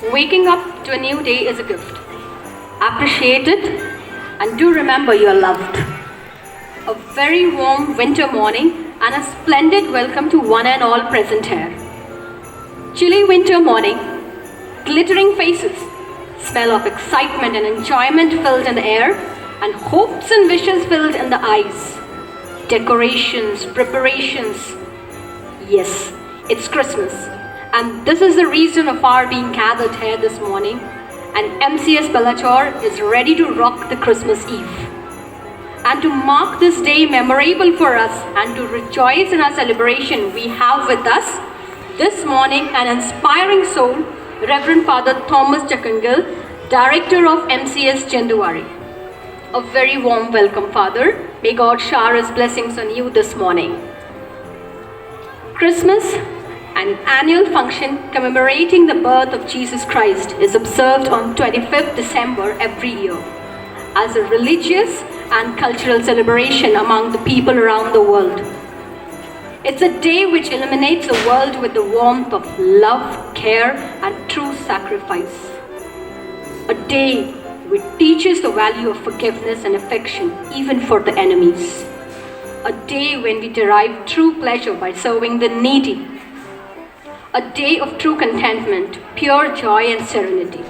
Waking up to a new day is a gift. Appreciate it and do remember you are loved. A very warm winter morning and a splendid welcome to one and all present here. Chilly winter morning, glittering faces, smell of excitement and enjoyment filled in the air, and hopes and wishes filled in the eyes. Decorations, preparations. Yes, it's Christmas. And this is the reason of our being gathered here this morning. And MCS Bellachor is ready to rock the Christmas Eve. And to mark this day memorable for us and to rejoice in our celebration, we have with us this morning an inspiring soul, Reverend Father Thomas Chakangal, Director of MCS Jenduwari. A very warm welcome, Father. May God shower His blessings on you this morning. Christmas, an annual function commemorating the birth of Jesus Christ, is observed on 25th December every year as a religious and cultural celebration among the people around the world. It's a day which illuminates the world with the warmth of love, care, and true sacrifice. A day which teaches the value of forgiveness and affection even for the enemies. A day when we derive true pleasure by serving the needy. A day of true contentment, pure joy and serenity.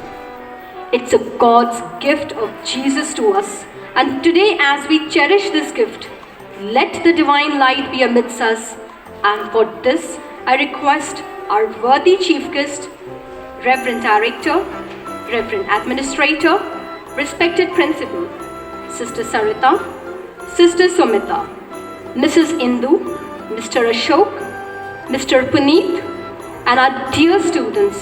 It's a God's gift of Jesus to us. And today, as we cherish this gift, let the divine light be amidst us. And for this, I request our worthy chief guest, Reverend Director, Reverend Administrator, respected Principal, Sister Sarita, Sister Sumita, Mrs. Indu, Mr. Ashok, Mr. Puneet, and our dear students,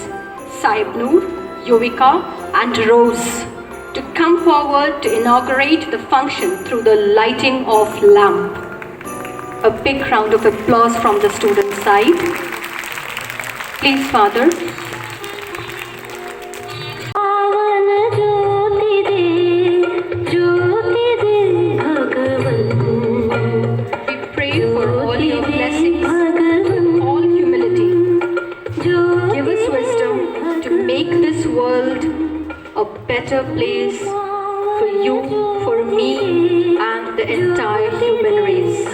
Saib Noor, Yuvika, and Rose, to come forward to inaugurate the function through the lighting of lamp. A big round of applause from the student side. Please, Father. We pray for all your blessings, all humility. Give us wisdom to make this world a better place for you, for me, and the entire human race.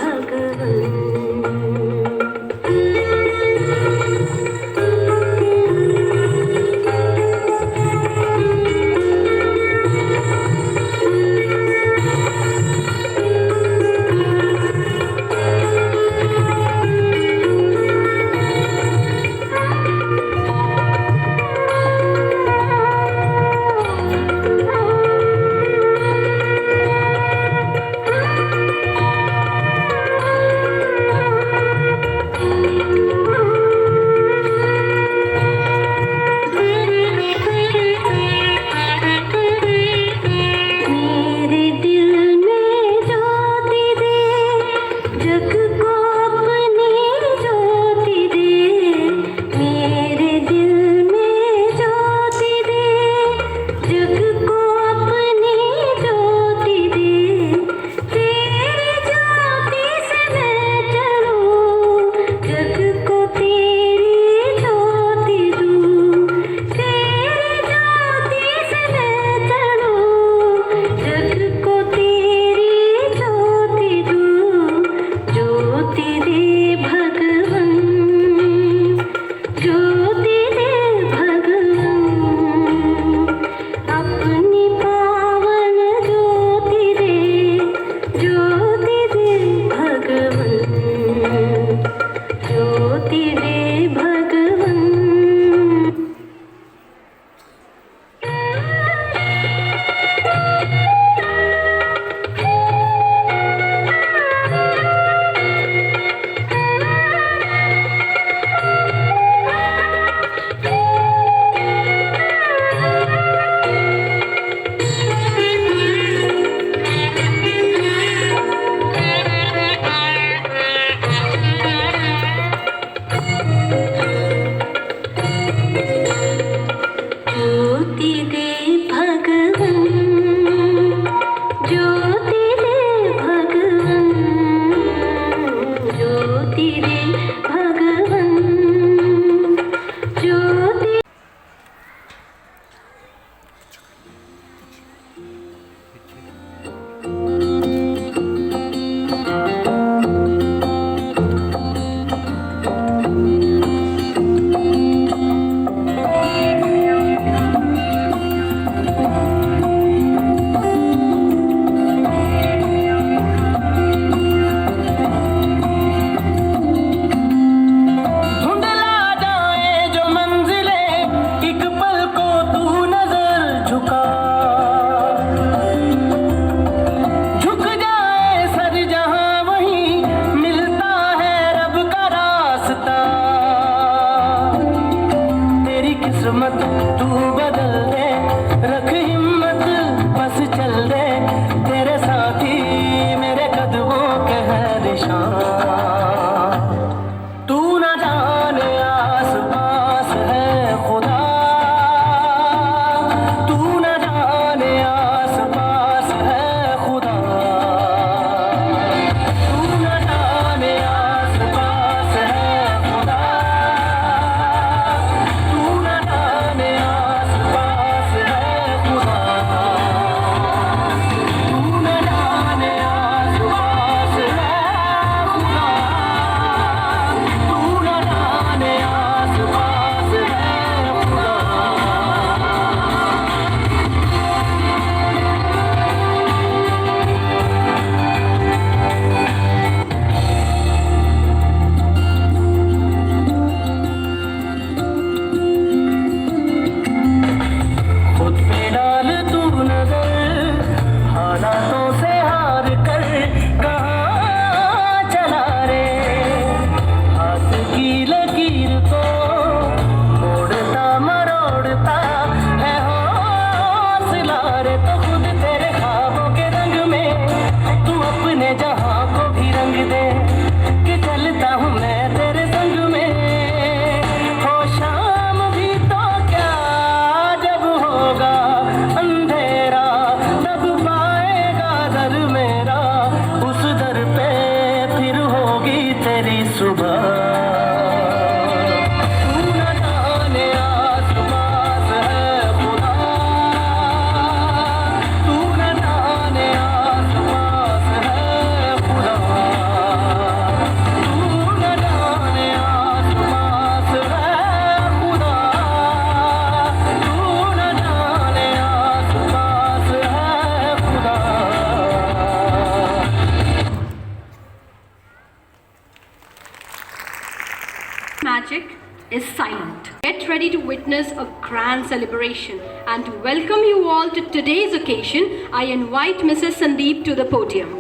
Magic is silent. Get ready to witness a grand celebration, and to welcome you all to today's occasion, I invite Mrs. Sandeep to the podium.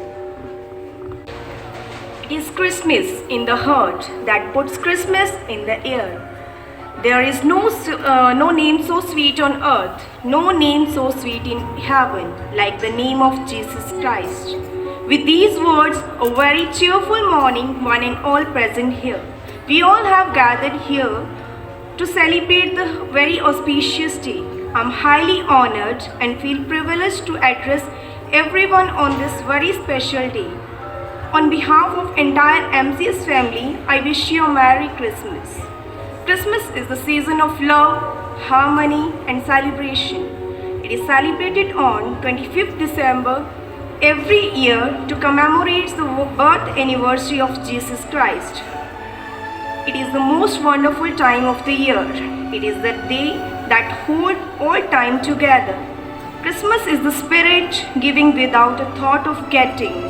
It is Christmas in the heart that puts Christmas in the air. There is no name so sweet on earth, no name so sweet in heaven like the name of Jesus Christ. With these words, a very cheerful morning, one and all present here. We all have gathered here to celebrate the very auspicious day. I'm highly honored and feel privileged to address everyone on this very special day. On behalf of entire MCS family, I wish you a Merry Christmas. Christmas is the season of love, harmony and celebration. It is celebrated on 25th December every year to commemorate the birth anniversary of Jesus Christ. It is the most wonderful time of the year. It is the day that holds all time together. Christmas is the spirit giving without a thought of getting.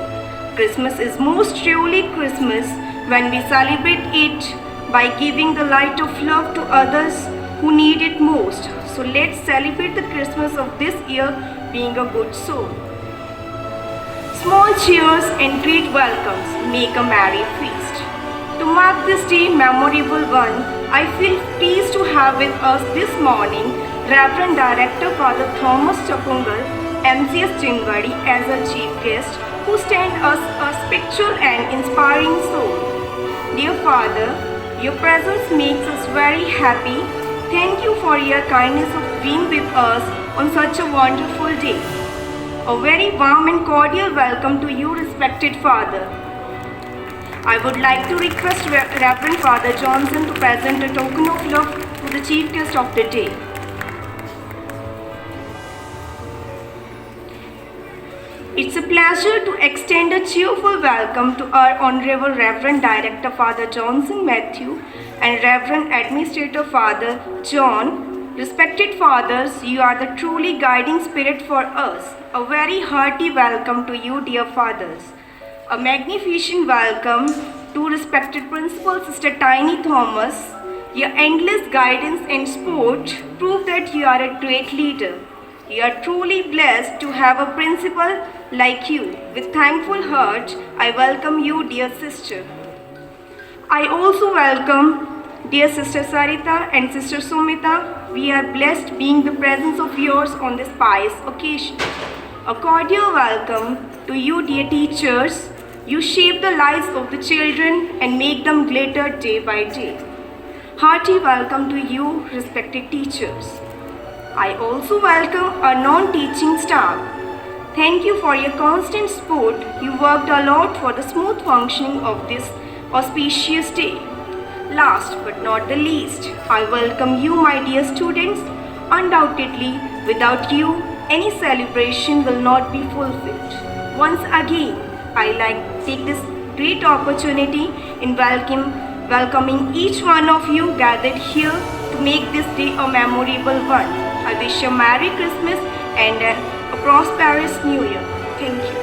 Christmas is most truly Christmas when we celebrate it by giving the light of love to others who need it most. So let's celebrate the Christmas of this year being a good soul. Small cheers and great welcomes make a merry feast. To mark this day memorable one, I feel pleased to have with us this morning Reverend Director Father Thomas Chapungal, MCS Chingadi as a chief guest who stand us a spiritual and inspiring soul. Dear Father, your presence makes us very happy. Thank you for your kindness of being with us on such a wonderful day. A very warm and cordial welcome to you, respected Father. I would like to request Reverend Father Johnson to present a token of love to the chief guest of the day. It's a pleasure to extend a cheerful welcome to our Honorable Reverend Director Father Johnson Matthew and Reverend Administrator Father John. Respected fathers, you are the truly guiding spirit for us. A very hearty welcome to you, dear fathers. A magnificent welcome to respected Principal Sister Tiny Thomas. Your endless guidance and support prove that you are a great leader. You are truly blessed to have a principal like you. With thankful heart, I welcome you, dear sister. I also welcome dear Sister Sarita and Sister Sumita. We are blessed being the presence of yours on this pious occasion. A cordial welcome to you, dear teachers. You shape the lives of the children and make them glitter day by day. Hearty welcome to you, respected teachers. I also welcome our non-teaching staff. Thank you for your constant support. You worked a lot for the smooth functioning of this auspicious day. Last but not the least, I welcome you, my dear students. Undoubtedly, without you, any celebration will not be fulfilled. Once again, I like to take this great opportunity in welcoming each one of you gathered here to make this day a memorable one. I wish you a Merry Christmas and a prosperous New Year. Thank you.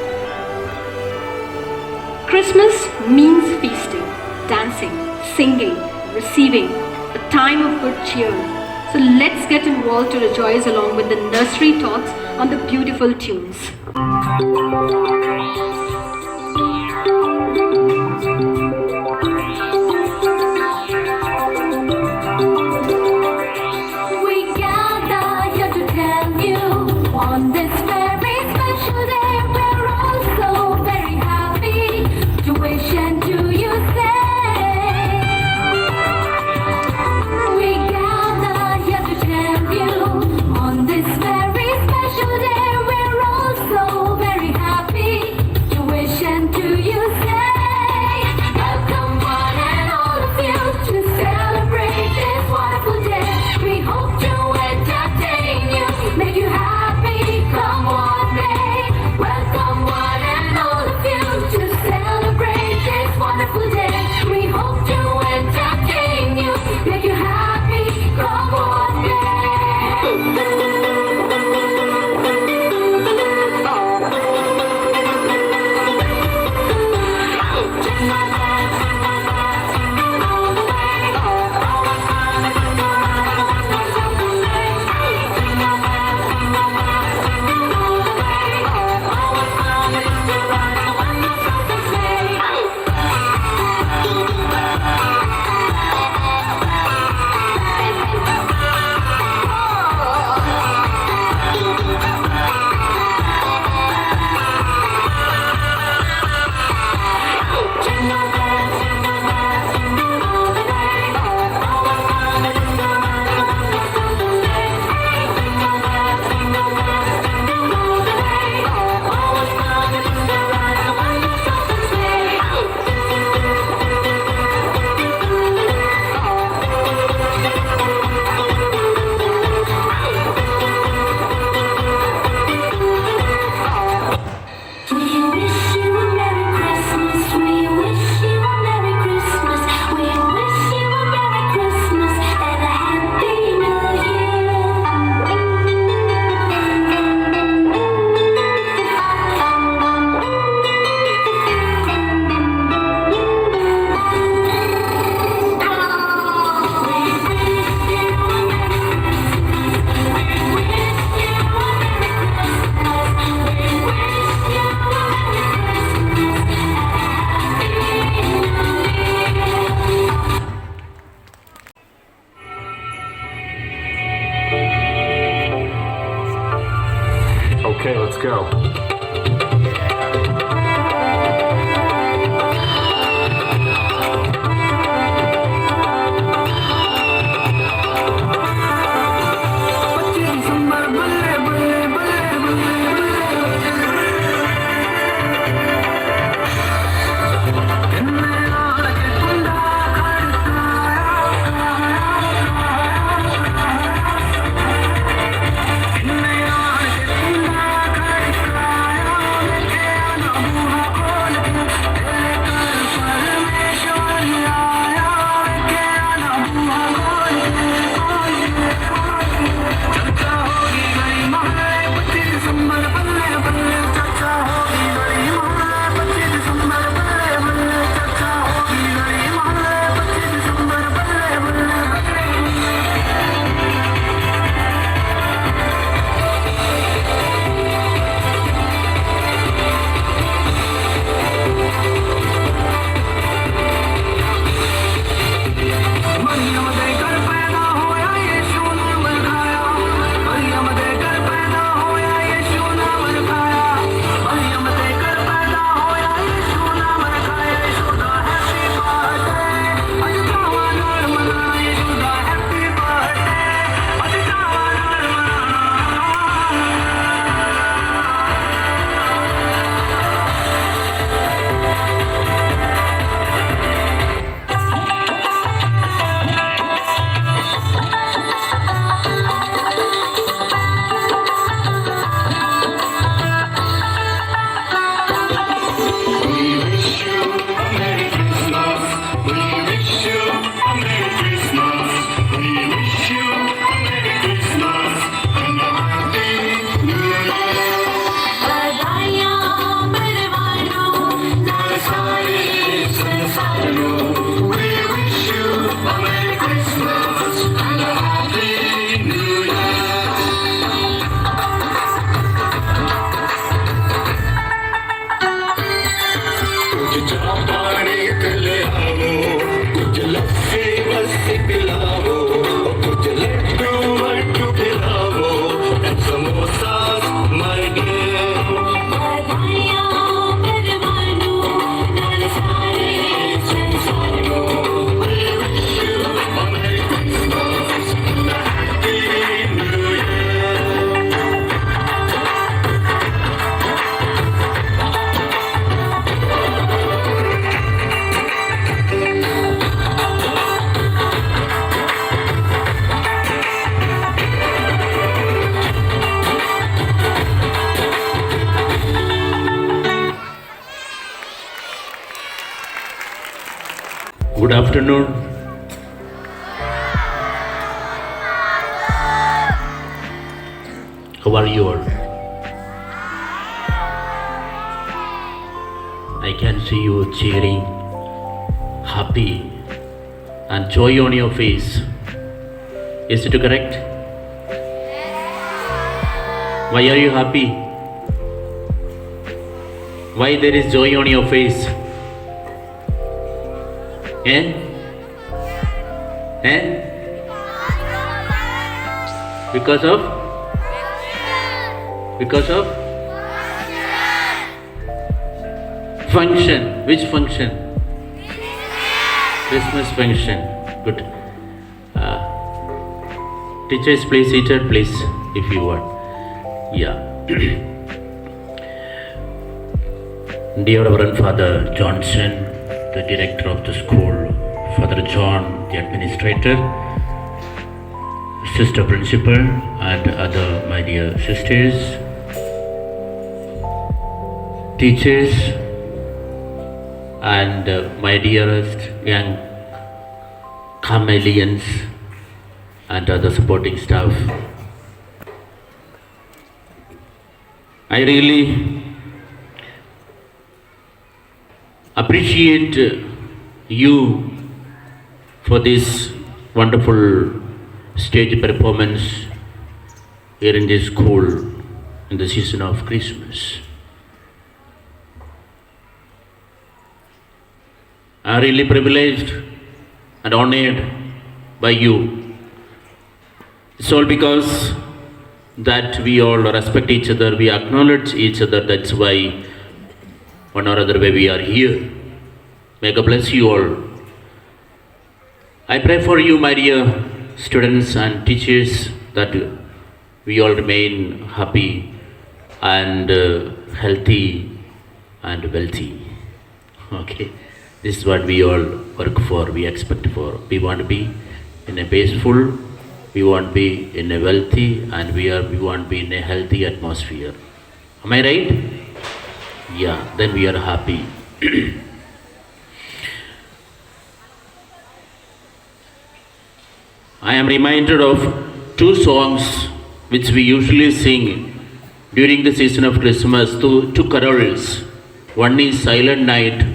Christmas means feasting, dancing, singing, receiving, a time of good cheer. So let's get involved to rejoice along with the nursery tots on the beautiful tunes. On this very special day, we're all so very happy to wish and to you say. We gather here to tell you, on this very special day, we're all so very happy to afternoon. How are you all? I can see you cheering, happy, and joy on your face. Is it correct? Why are you happy? Why there is joy on your face? Eh? Eh? Because of? Because of? Function. Which function? Christmas function. Good. Teachers, please, seated, please, if you want. Yeah. Dear Reverend Father Johnson, the director of the school, Father John, the administrator, Sister Principal, and other my dear sisters, teachers, and my dearest young chameleons and other supporting staff. I really appreciate you for this wonderful stage performance here in this school in the season of Christmas. I am really privileged and honored by you. It's all because that we all respect each other, we acknowledge each other. That's why one or other way we are here. May God bless you all. I pray for you, my dear students and teachers, that we all remain happy and healthy and wealthy. Okay, this is what we all work for, we expect for. We want to be in a peaceful, we want to be in a wealthy, and we want to be in a healthy atmosphere. Am I right? Yeah, then we are happy. I am reminded of two songs which we usually sing during the season of Christmas, two carols. One is Silent Night,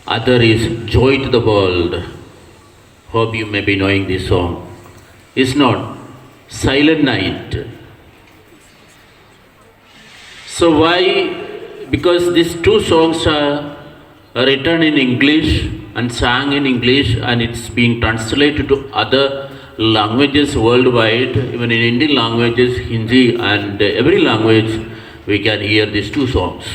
other is Joy to the World. Hope you may be knowing this song. It's not Silent Night. So why? Because these two songs are written in English and sang in English, and it's being translated to other languages worldwide, even in Indian languages, Hindi, and every language we can hear these two songs.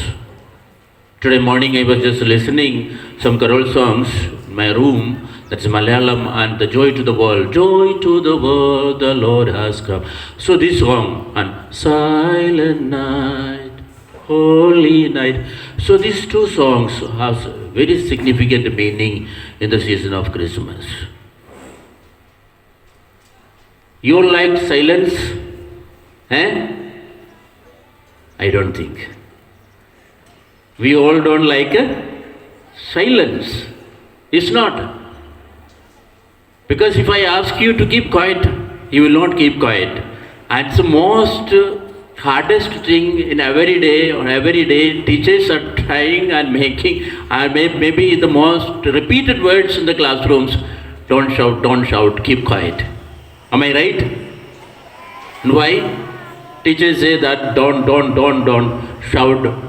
Today morning I was just listening some carol songs in my room, that's Malayalam, and the Joy to the World. Joy to the world, the Lord has come. So this song, and Silent Night, Holy Night. So these two songs have very significant meaning in the season of Christmas. You all like silence? Eh? I don't think. We all don't like silence. It's not. Because if I ask you to keep quiet, you will not keep quiet. And it's the most hardest thing in every day teachers are trying and making, and maybe the most repeated words in the classrooms, don't shout, keep quiet. Am I right? And why? Teachers say that don't shout,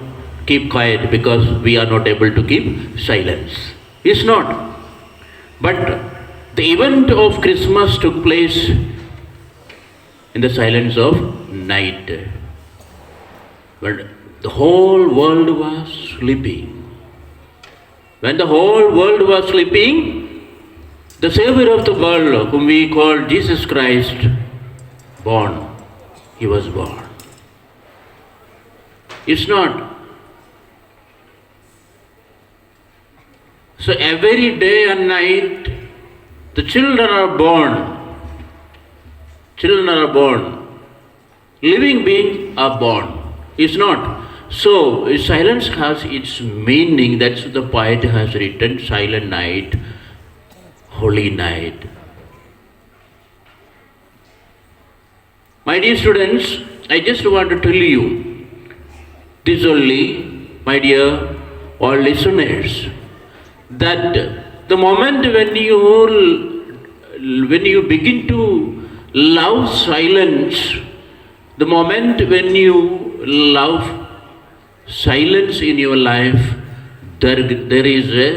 keep quiet, because we are not able to keep silence. It's not. But the event of Christmas took place in the silence of night, when the whole world was sleeping. When the whole world was sleeping, the Savior of the world, whom we call Jesus Christ, born. He was born. It's not. So every day and night, the children are born. Children are born. Living beings are born. It's not. So silence has its meaning. That's the poet has written, Silent Night, holy night. My dear students, I just want to tell you this only, my dear all listeners, that the moment when you begin to love silence, the moment when you love silence in your life, there is a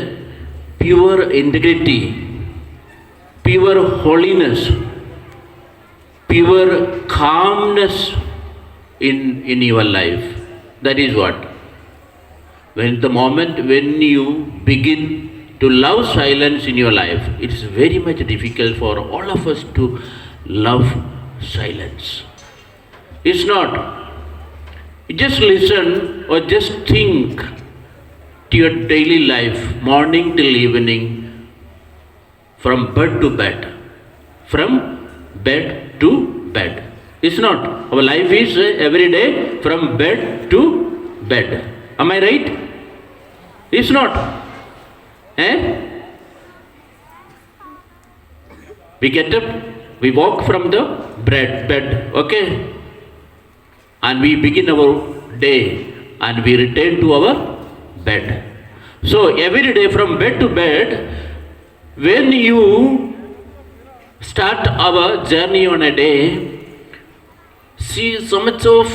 pure integrity, pure holiness, pure calmness in your life. That is what? When the moment when you begin to love silence in your life, it's very much difficult for all of us to love silence. It's not. Just listen or just think to your daily life, morning till evening, from bed to bed. From bed to bed. It's not. Our life is every day from bed to bed. Am I right? It's not. We get up, we walk from the bed, okay? And we begin our day and we return to our bed. So every day from bed to bed, when you start our journey on a day, see so much of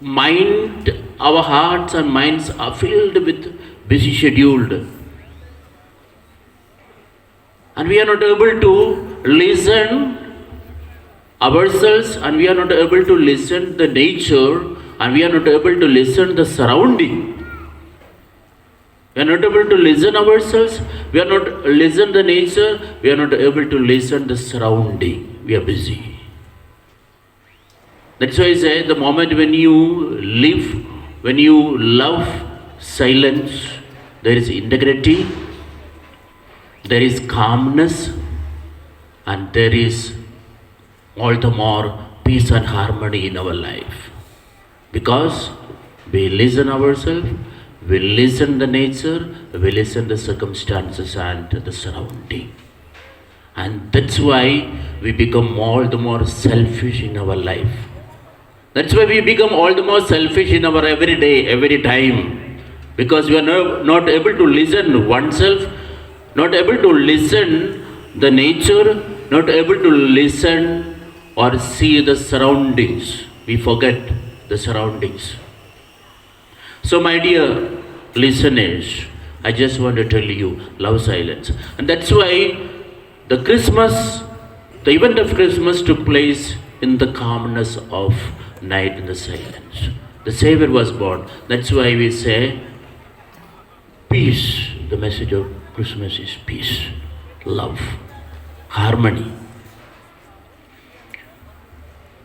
mind, our hearts and minds are filled with busy scheduled. And we are not able to listen ourselves, and we are not able to listen the nature, and we are not able to listen the surrounding. We are not able to listen ourselves, we are not listen the nature, we are not able to listen the surrounding. We are busy. That's why I say the moment when you live, when you love silence, there is integrity, there is calmness, and there is all the more peace and harmony in our life. Because we listen ourselves, we listen the nature, we listen the circumstances and the surrounding. And that's why we become all the more selfish in our life. That's why we become all the more selfish in our every day, every time. Because we are not able to listen oneself, not able to listen the nature, not able to listen or see the surroundings. We forget the surroundings. So my dear listeners, I just want to tell you, love silence. And that's why the event of Christmas took place in the calmness of night, in the silence. The Savior was born. That's why we say peace. The message of Christmas is peace, love, harmony.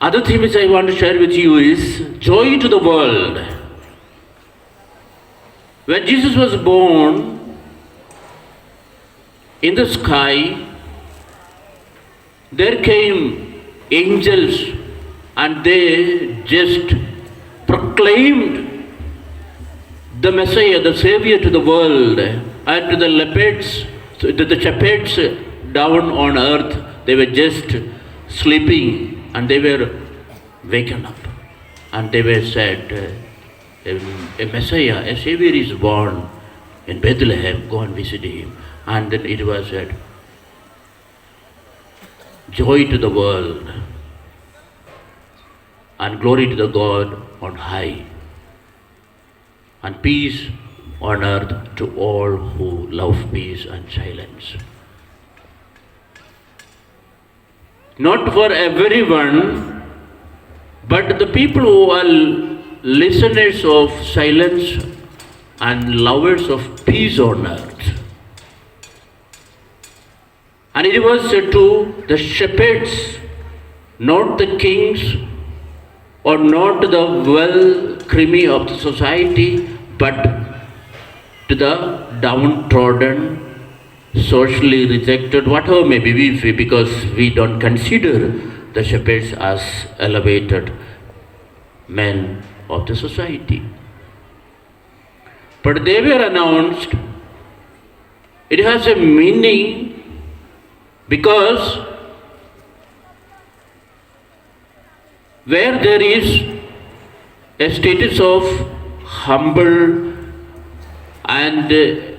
Other thing which I want to share with you is joy to the world. When Jesus was born, in the sky, there came angels and they just proclaimed the Messiah, the Savior to the world, and to the shepherds down on earth. They were just sleeping and they were waken up and they were said, a Messiah, a Savior is born in Bethlehem, go and visit him. And then it was said, joy to the world and glory to the God on high, and peace on earth to all who love peace and silence. Not for everyone, but the people who are listeners of silence and lovers of peace on earth. And it was to the shepherds, not the kings or not the well creamy of the society, but to the downtrodden, socially rejected, whatever may be, because we don't consider the shepherds as elevated men of the society. But they were announced It has a meaning because where there is a status of humble and a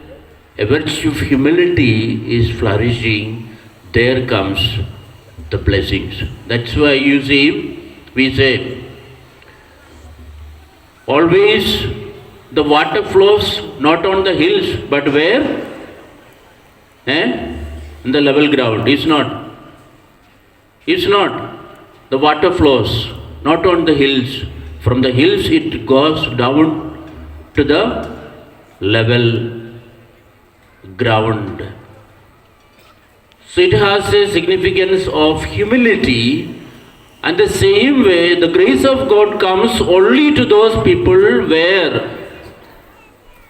virtue of humility is flourishing, there comes the blessings. That's why you see, we say, always the water flows not on the hills, but where? In the level ground. It's not. It's not. The water flows not on the hills. From the hills it goes down to the level ground. So it has a significance of humility, and the same way the grace of God comes only to those people where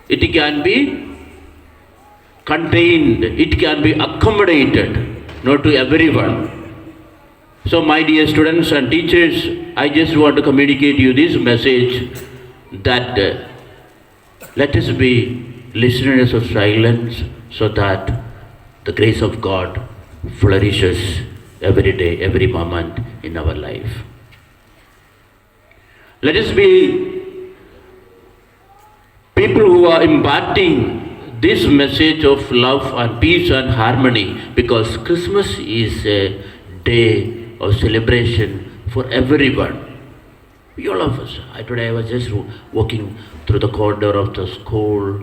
it can be contained, it can be accommodated, not to everyone. So my dear students and teachers, I just want to communicate you this message that let us be listeners of silence so that the grace of God flourishes every day, every moment in our life. Let us be people who are imparting this message of love and peace and harmony, because Christmas is a day of celebration for everyone. All of us. Today I was just walking through the corridor of the school,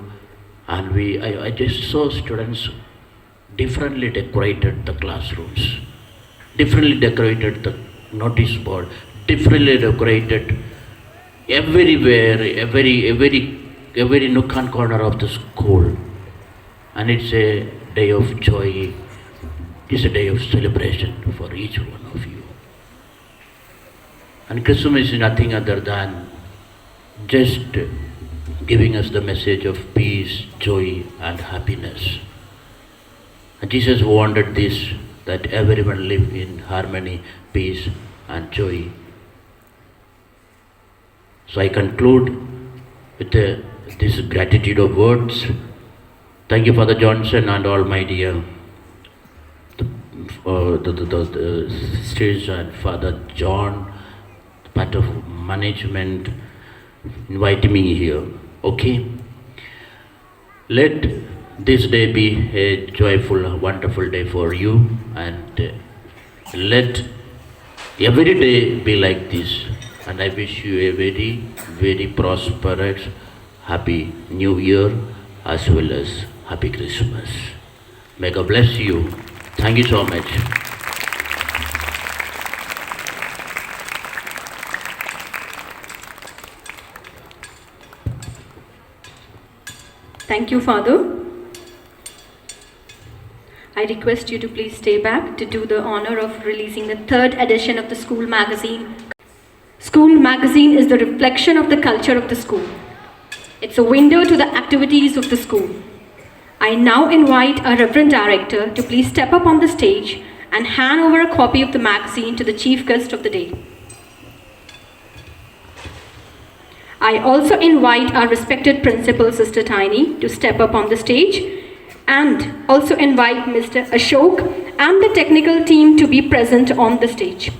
and I just saw students differently decorated the classrooms, differently decorated the notice board, differently decorated everywhere, every nook and corner of the school. And it's a day of joy, it's a day of celebration for each one of you. And Christmas is nothing other than just giving us the message of peace, joy and happiness. And Jesus wanted this, that everyone live in harmony, peace and joy. So I conclude with this gratitude of words. Thank you, Father Johnson, and all my dear the sisters and Father John, part of management, inviting me here. Okay? Let this day be a joyful, wonderful day for you, and let every day be like this. And I wish you a very, very prosperous, happy New Year as well as Happy Christmas. May God bless you. Thank you so much. Thank you, Father. I request you to please stay back to do the honor of releasing the third edition of the school magazine. School magazine is the reflection of the culture of the school. It's a window to the activities of the school. I now invite our Reverend Director to please step up on the stage and hand over a copy of the magazine to the chief guest of the day. I also invite our respected principal, Sister Tiny, to step up on the stage, and also invite Mr. Ashok and the technical team to be present on the stage.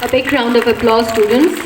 A big round of applause, students.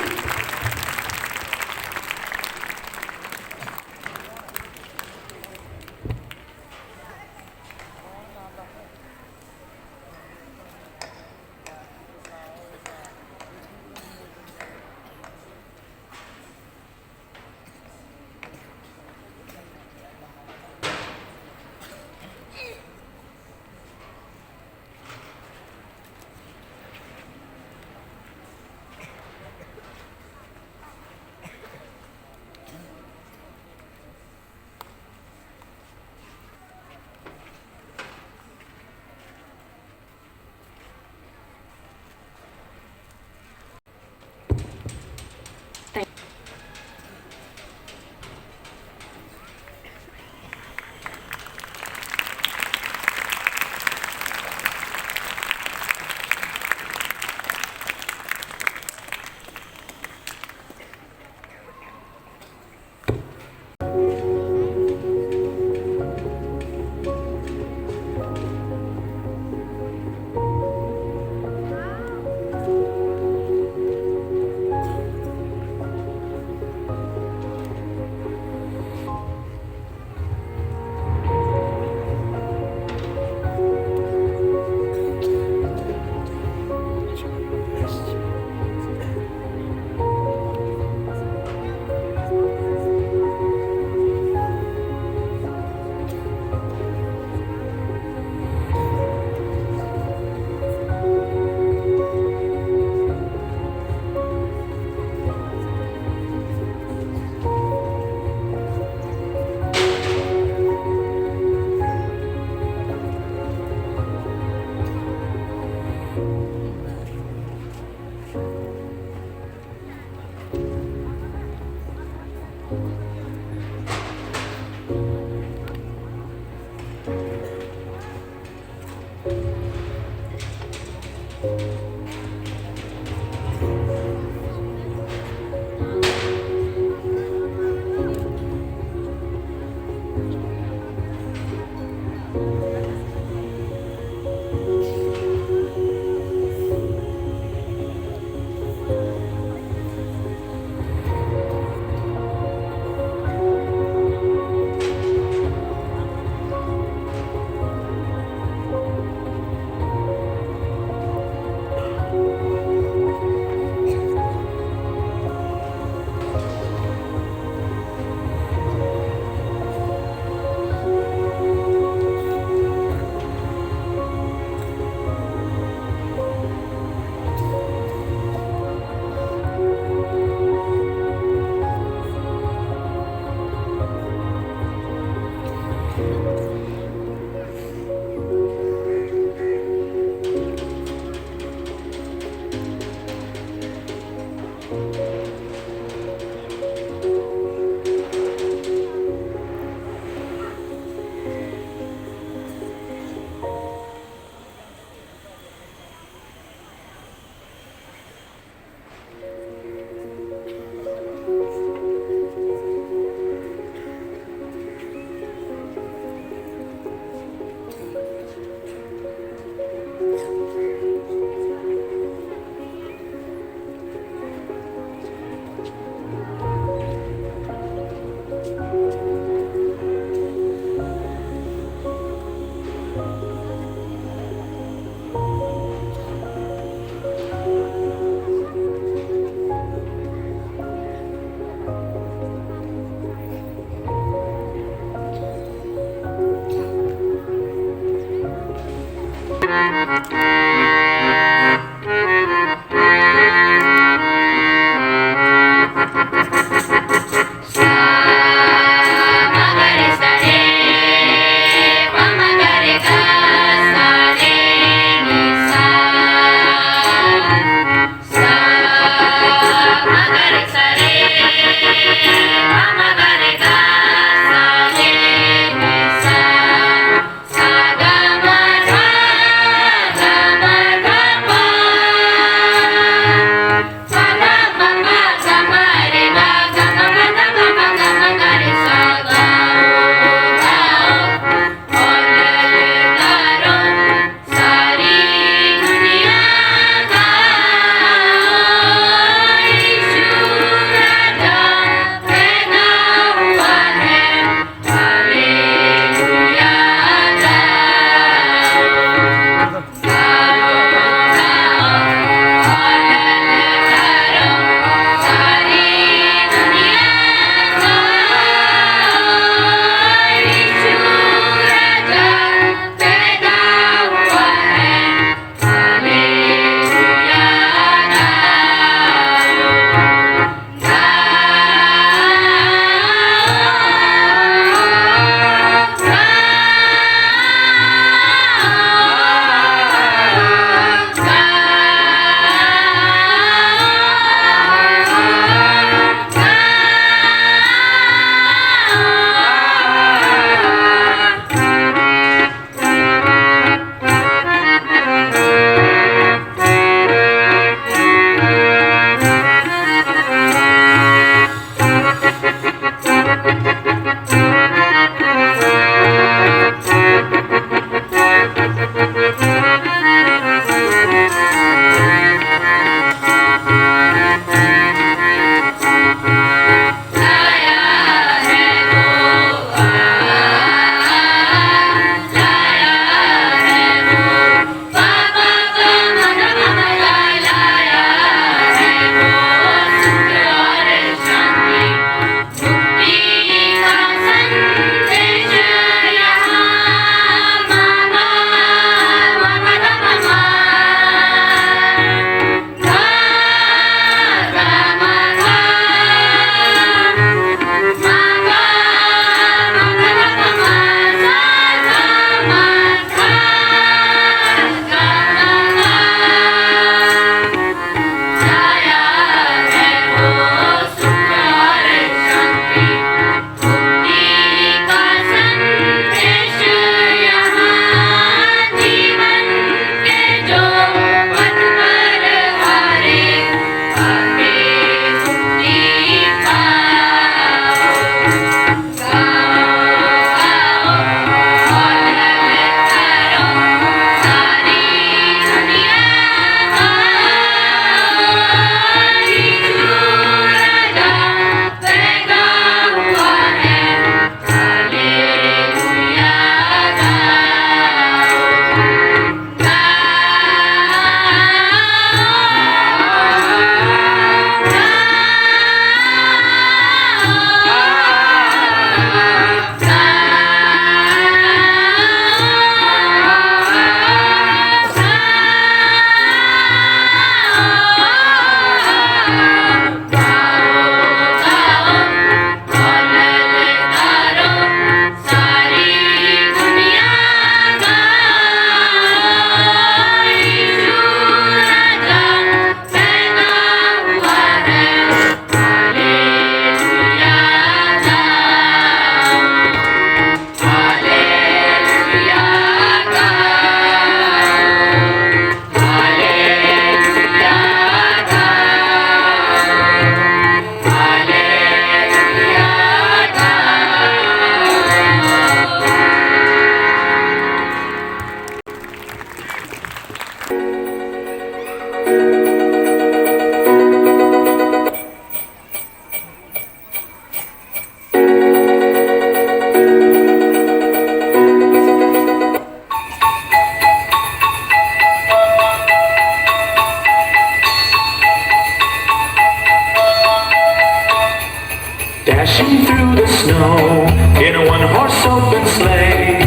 dashing through the snow in a one-horse open sleigh.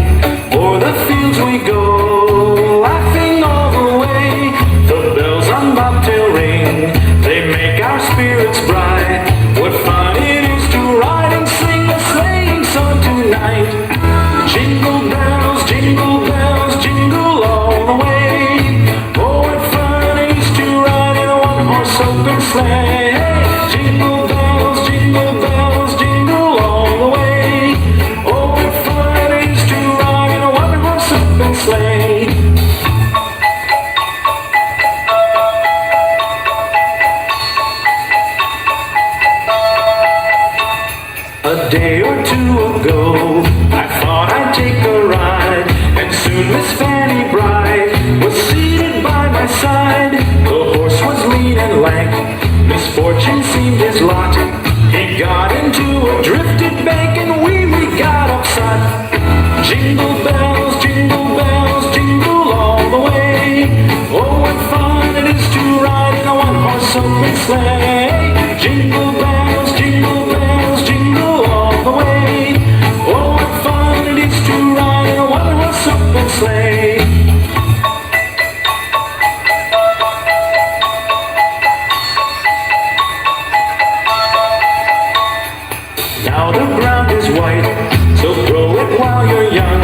O'er the fields we go, laughing all the way. The bells on bobtail ring, they make our spirits bright. What fun it is to ride and sing a sleighing song tonight. Jingle bells, jingle all the way. Oh, what fun it is to ride in a one-horse open sleigh. Jingle bells, jingle all the way. Oh, what fun it is to ride in a one-horse open sleigh. A day or two ago, I thought I'd take a ride, and soon Miss Fanny Bright was seated by my side. The horse was lean and lank, misfortune seemed his lot. He got into a drifted bank, and we got upset. Jingle bells, jingle all the way. Oh, what fun it is to ride in a one-horse open sleigh. Jingle bells, jingle all the way. Oh, what fun it is to ride in a one-horse open sleigh. Now the ground is white, so grow it while you're young.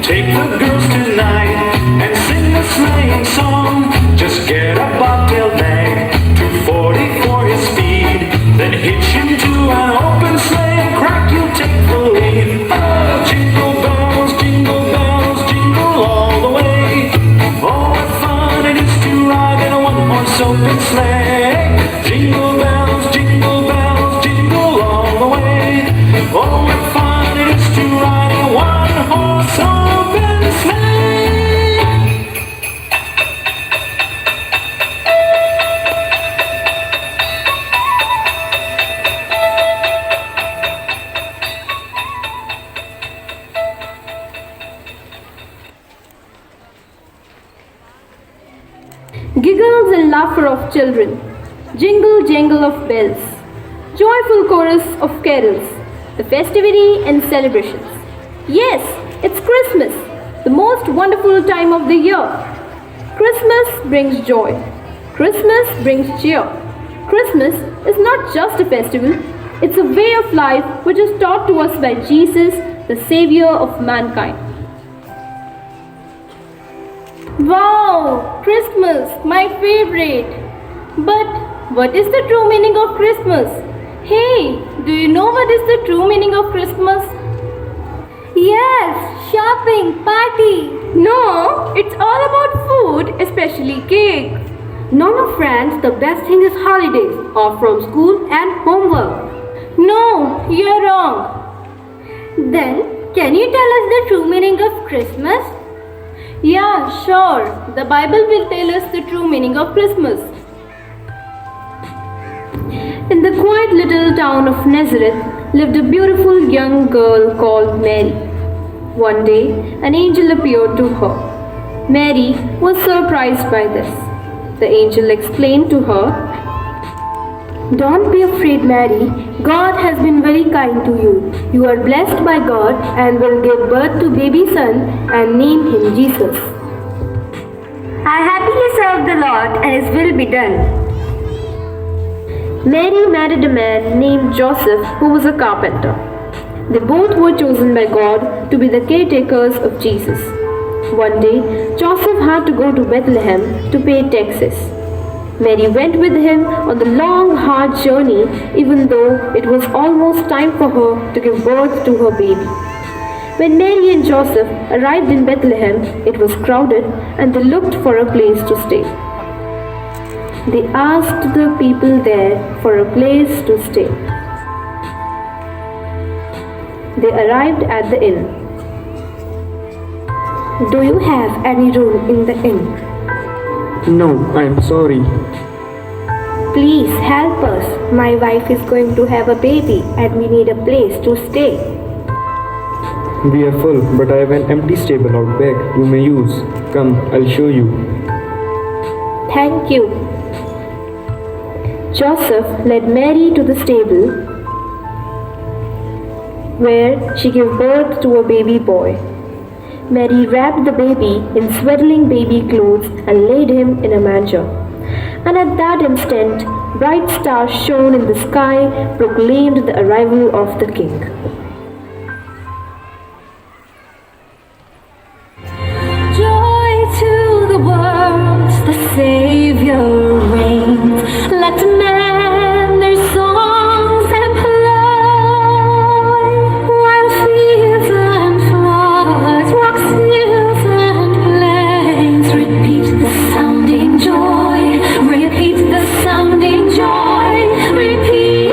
Take the girls tonight and sing a sleighing song. Just get a bobtail nag, 240 for his speed. Then hitch him to an open sleigh and crack, you'll take the lead. Oh, jingle bells, jingle all the way. Oh, what fun it is to ride in a one-horse open sleigh. Jingle bells, jingle all the way. Oh, what fun it is to ride in a one-horse open sleigh. Giggles and laughter of children, jingle jangle of bells, joyful chorus of carols, the festivity and celebrations. Yes, it's Christmas, the most wonderful time of the year. Christmas brings joy. Christmas brings cheer. Christmas is not just a festival, it's a way of life which is taught to us by Jesus, the Savior of mankind. Wow, Christmas, my favorite. But what is the true meaning of Christmas? Hey, do you know what is the true meaning of Christmas? Yes, shopping, party. No, it's all about food, especially cake. No, no, friends, the best thing is holidays, off from school and homework. No, you're wrong. Then, can you tell us the true meaning of Christmas? Yeah, sure. The Bible will tell us the true meaning of Christmas. In the quiet little town of Nazareth lived a beautiful young girl called Mary. One day, an angel appeared to her. Mary was surprised by this. The angel explained to her, "Don't be afraid, Mary. God has been very kind to you. You are blessed by God and will give birth to baby son and name him Jesus." I happily serve the Lord and his will be done. Mary married a man named Joseph who was a carpenter. They both were chosen by God to be the caretakers of Jesus. One day, Joseph had to go to Bethlehem to pay taxes. Mary went with him on the long, hard journey, even though it was almost time for her to give birth to her baby. When Mary and Joseph arrived in Bethlehem, it was crowded and they looked for a place to stay. They asked the people there for a place to stay. They arrived at the inn. "Do you have any room in the inn?" No, I'm sorry. "Please help us. My wife is going to have a baby and we need a place to stay." We are full, but I have an empty stable out back you may use. Come, I'll show you. Thank you. Joseph led Mary to the stable. where she gave birth to a baby boy. Mary wrapped the baby in swaddling baby clothes and laid him in a manger. And at that instant, bright stars shone in the sky, proclaimed the arrival of the King. Joy to the world, the Savior reigns. Let men their songs employ, while fields and floods, rocks, hills and plains repeat the sounding joy. Repeat the sounding joy. Repeat,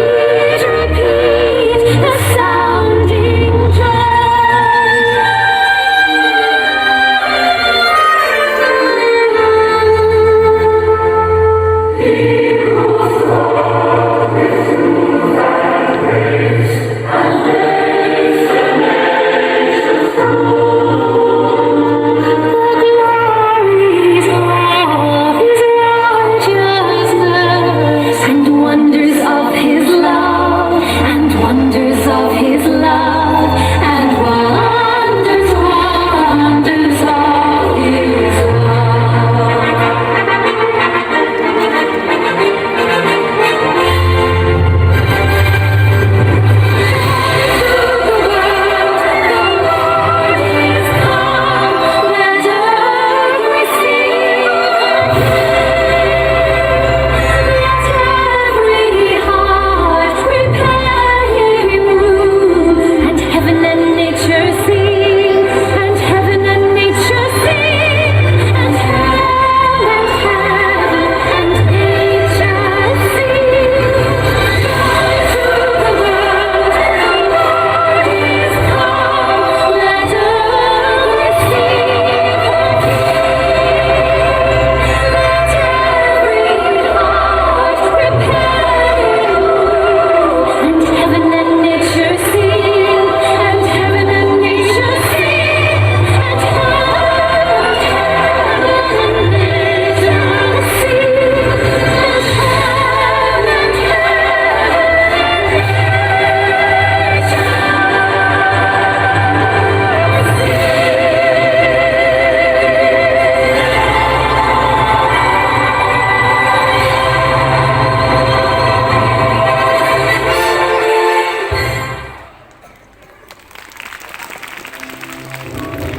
repeat the sounding glories of His righteousness and wonders of His love, and wonders of His love, and wonders, wonders of His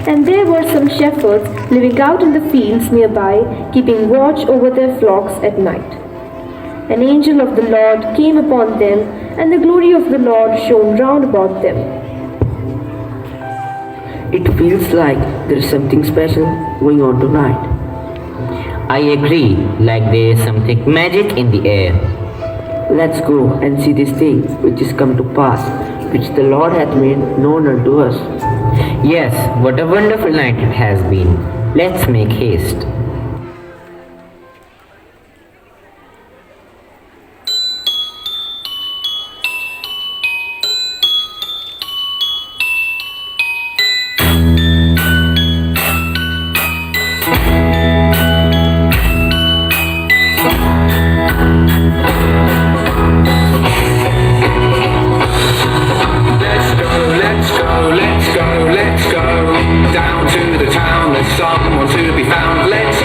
And there were some shepherds living out in the fields nearby, keeping watch over their flocks at night. An angel of the Lord came upon them, and the glory of the Lord shone round about them. It feels like there is something special going on tonight. I agree, like there is something magic in the air. Let's go and see this thing which is come to pass, which the Lord hath made known unto us. Yes, what a wonderful night it has been. Let's make haste. Let's go down to the town. There's someone to be found. Let's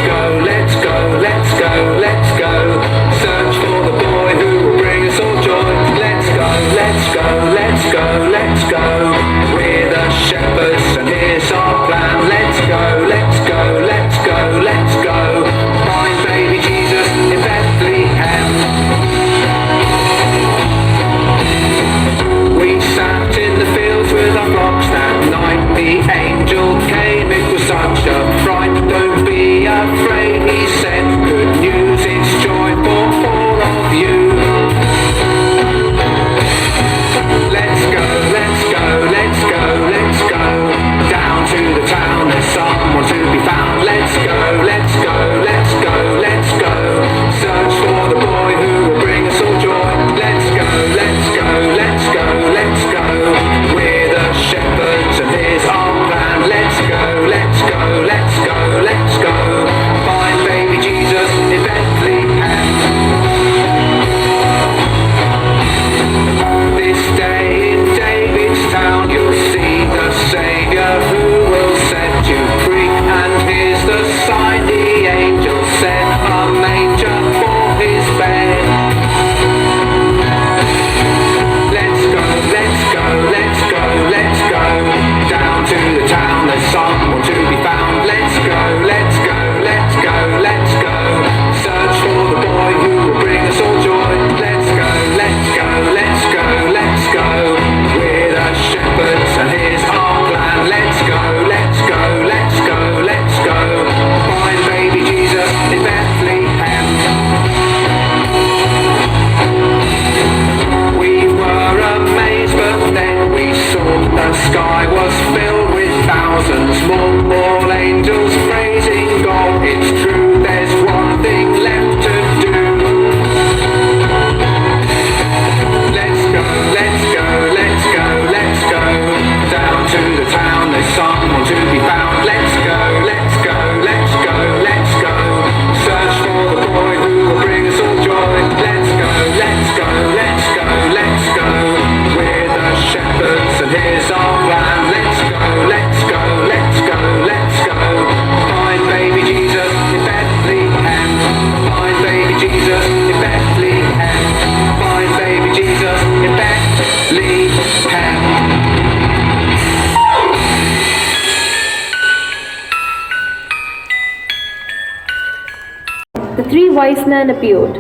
wise man appeared.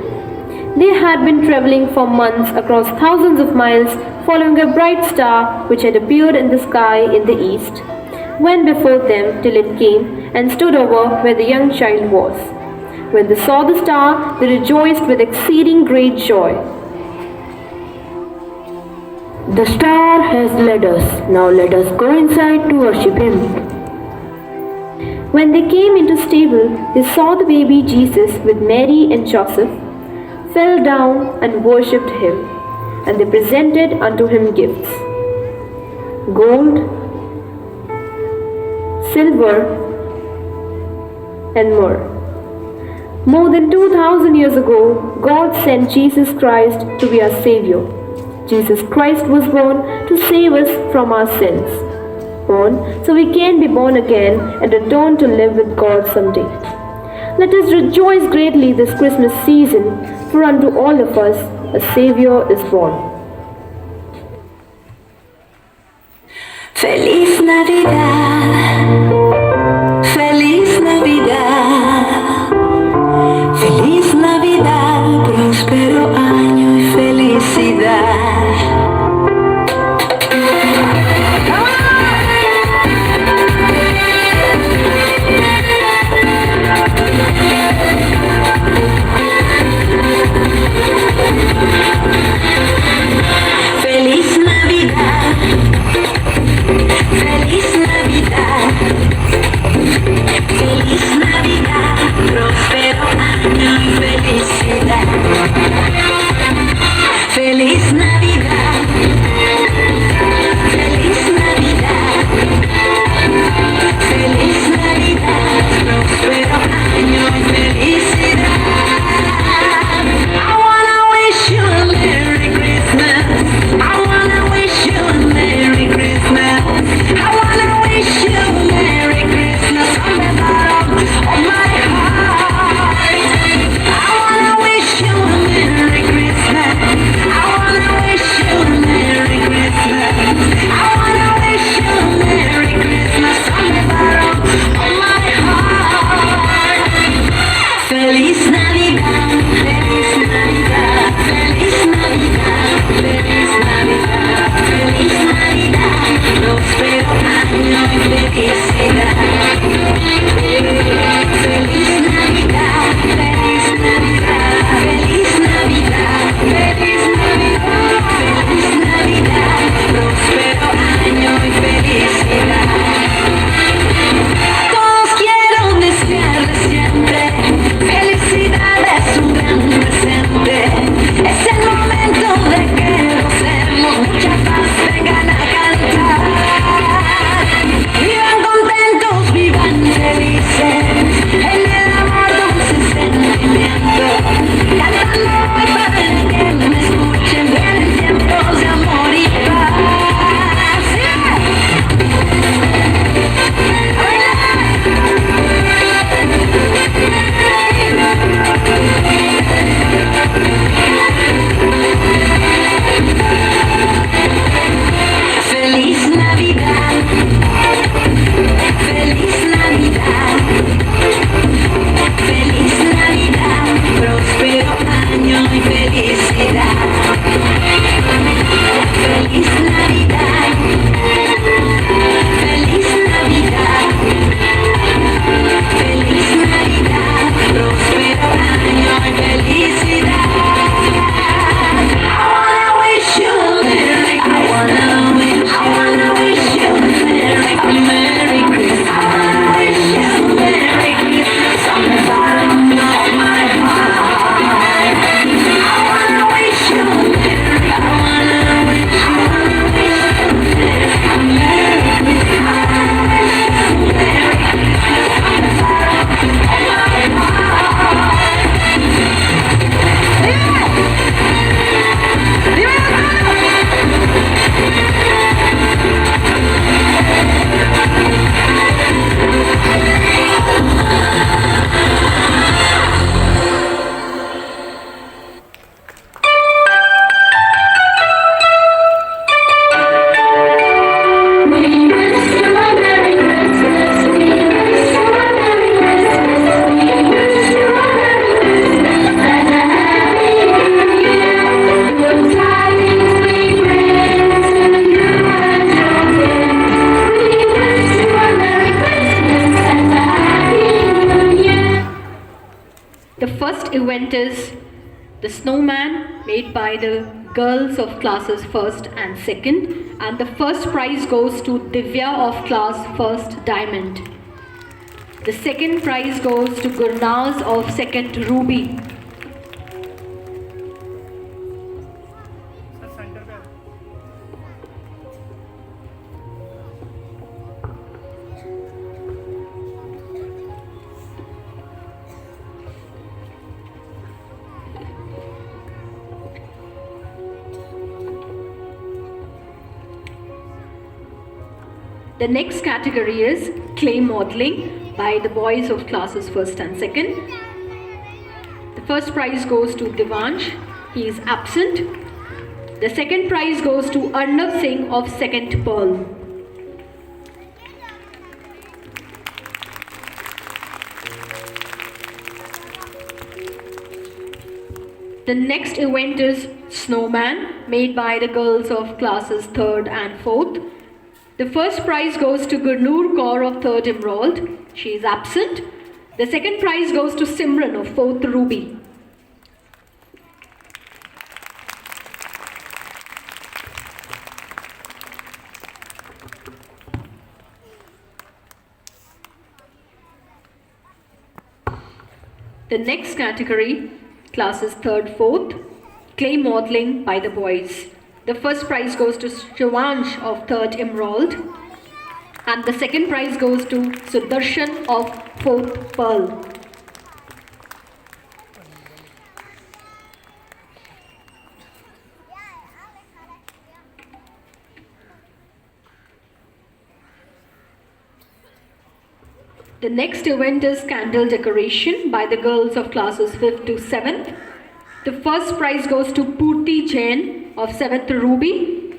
They had been traveling for months across thousands of miles, following a bright star which had appeared in the sky in the east. Went before them till it came and stood over where the young child was. When they saw the star, they rejoiced with exceeding great joy. The star has led us. Now let us go inside to worship him. When they came into stable, they saw the baby Jesus with Mary and Joseph, fell down and worshipped him, and they presented unto him gifts: gold, silver, and myrrh. More than 2,000 years ago, God sent Jesus Christ to be our Savior. Jesus Christ was born to save us from our sins. Born so we can be born again and return to live with God someday. Let us rejoice greatly this Christmas season, for unto all of us a Savior is born. Feliz Navidad, Feliz Navidad, Feliz Navidad, próspero año y felicidad. Feliz Navidad, Feliz Navidad. is the snowman made by the girls of classes 1st and 2nd, and the first prize goes to Divya of class 1st Diamond. The second prize goes to Gurnaz of 2nd Ruby. The next category is clay modeling by the boys of classes 1st and 2nd. The first prize goes to Divansh, he is absent. The second prize goes to Arnav Singh of 2nd Pearl. The next event is Snowman made by the girls of classes 3rd and 4th. The first prize goes to Gurnoor Kaur of 3rd Emerald. She is absent. The second prize goes to Simran of 4th Ruby. The next category, classes 3rd, 4th, clay modeling by the boys. The first prize goes to Shivansh of 3rd Emerald, and the second prize goes to Sudarshan of 4th Pearl. The next event is candle decoration by the girls of classes 5th to 7th. The first prize goes to Purti Jain of 7th Ruby.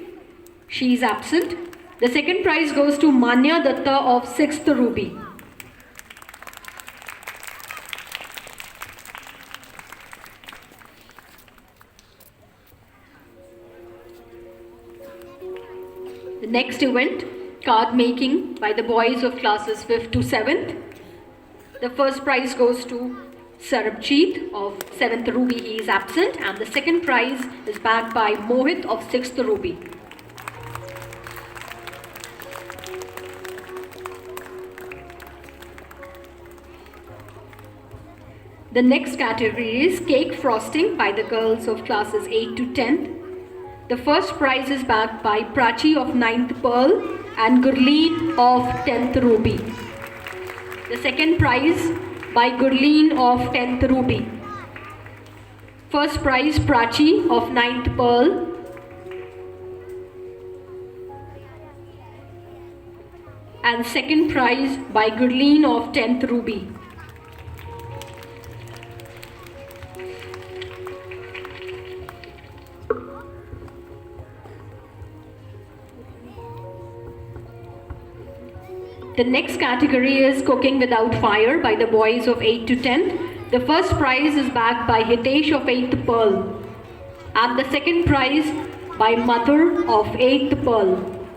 She is absent. The second prize goes to Manya Datta of 6th Ruby. The next event, card making by the boys of classes 5th to 7th. The first prize goes to Sarabjeet of 7th Ruby, he is absent, and the second prize is bagged by Mohit of 6th Ruby. The next category is cake frosting by the girls of classes 8 to 10th. The first prize is bagged by Prachi of 9th Pearl and Gurleen of 10th Ruby. The second prize by Gurleen of 10th Ruby. First prize Prachi of 9th Pearl. And second prize by Gurleen of 10th Ruby. The next category is cooking without fire by the boys of 8 to 10. The first prize is bagged by Hitesh of 8th Pearl, and the second prize by Mother of 8th Pearl.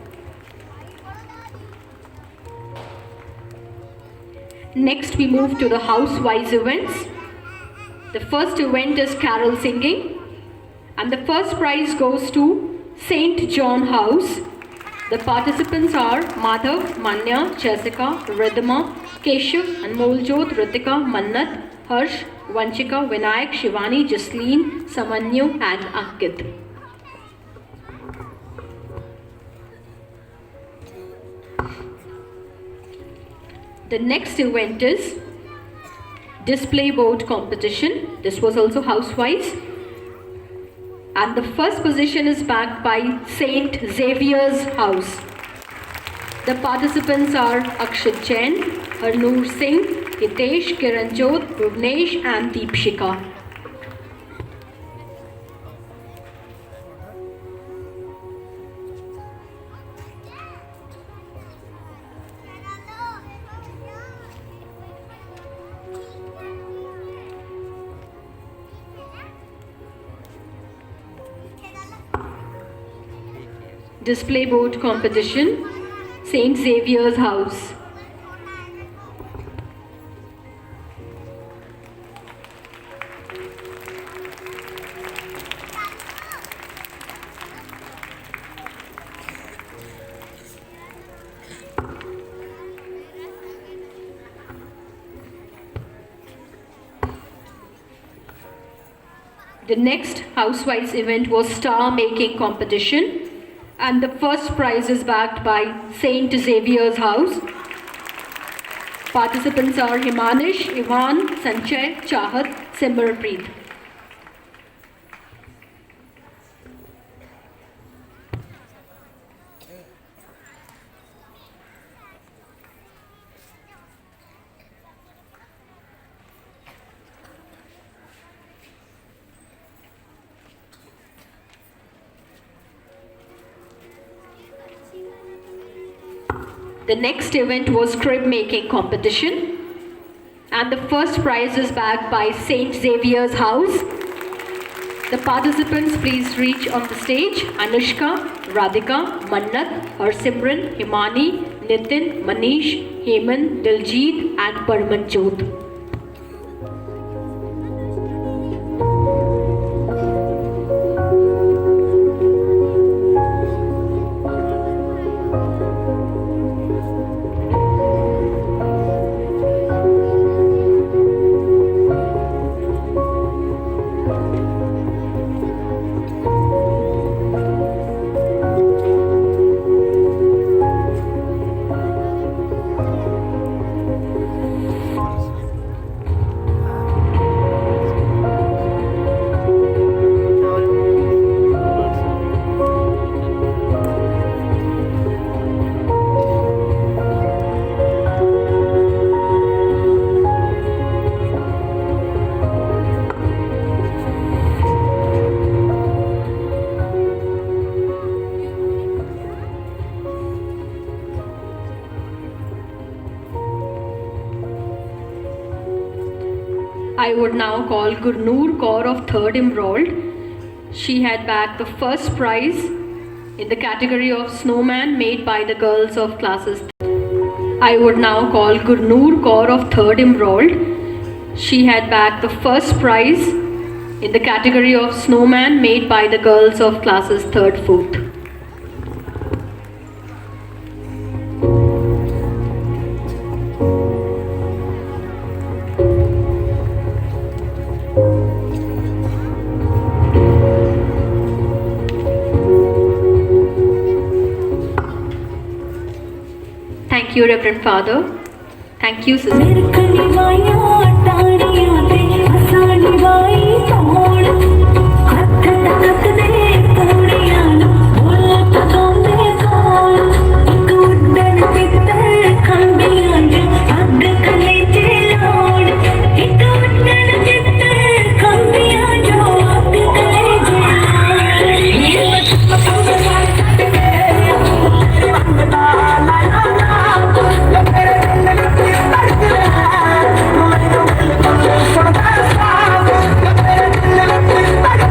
Next we move to the house-wise events. The first event is carol singing, and the first prize goes to St. John House. The participants are Madhav, Manya, Jessica, Ridhima, Keshav, and Moljot, Ritika, Mannat, Harsh, Vanchika, Vinayak, Shivani, Jasleen, Samanyu, and Ankit. The next event is display board competition. This was also house-wise. And the first position is backed by St. Xavier's House. The participants are Akshit Jain, Harnoor Singh, Hitesh, Kiranjot, Bhuvnesh, and Deepshika. Display board competition, St. Xavier's House. The next Housewives event was star making competition, and the first prize is backed by Saint Xavier's House. Participants are Himanish, Ivan, Sanchay, Chahat, Simranpreet. The next event was crib making competition, and the first prize is backed by Saint Xavier's House. The participants please reach on the stage. Anushka, Radhika, Mannat, Harsimran, Himani, Nitin, Manish, Heman, Diljit and Parmanjot. I would now call Gurnoor Kaur of 3rd Enrolled. She had bagged the first prize in the category of snowman made by the girls of classes. I would now call Gurnoor Kaur of 3rd Enrolled. She had bagged the first prize in the category of snowman made by the girls of classes 3rd, 4th. Thank you, Reverend Father. Thank you, Sister. Thank you.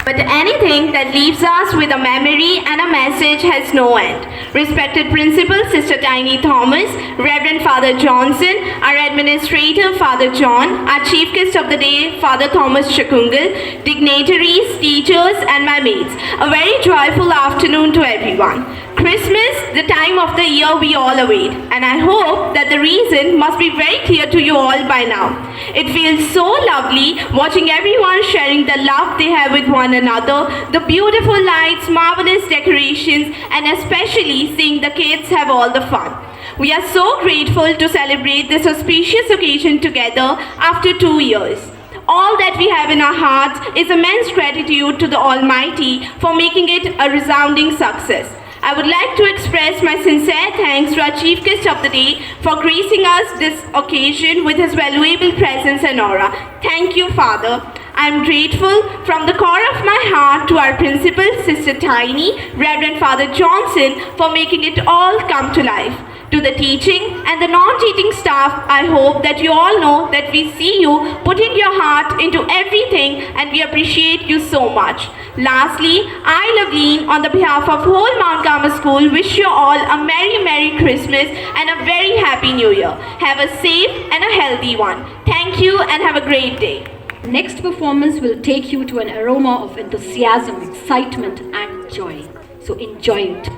But anything that leaves us with a memory and a message has no end. Respected Principal Sister Tiny Thomas, Reverend Father Johnson, our Administrator Father John, our Chief Guest of the Day Father Thomas Chakungal, dignitaries, teachers and my mates, a very joyful afternoon to everyone. Christmas, the time of the year we all await, and I hope that the reason must be very clear to you all by now. It feels so lovely watching everyone sharing the love they have with one another, the beautiful lights, marvelous decorations, and especially seeing the kids have all the fun. We are so grateful to celebrate this auspicious occasion together after 2 years. All that we have in our hearts is immense gratitude to the Almighty for making it a resounding success. I would like to express my sincere thanks to our Chief Guest of the Day for gracing us this occasion with his valuable presence and aura. Thank you, Father. I am grateful from the core of my heart to our Principal, Sister Tiny, Reverend Father Johnson, for making it all come to life. To the teaching and the non-teaching staff, I hope that you all know that we see you putting your heart into everything and we appreciate you so much. Lastly, I, Loveleen, on the behalf of whole Mount Carmel School, wish you all a Merry Christmas and a very Happy New Year. Have a safe and a healthy one. Thank you and have a great day. Next performance will take you to an aroma of enthusiasm, excitement and joy. So enjoy it.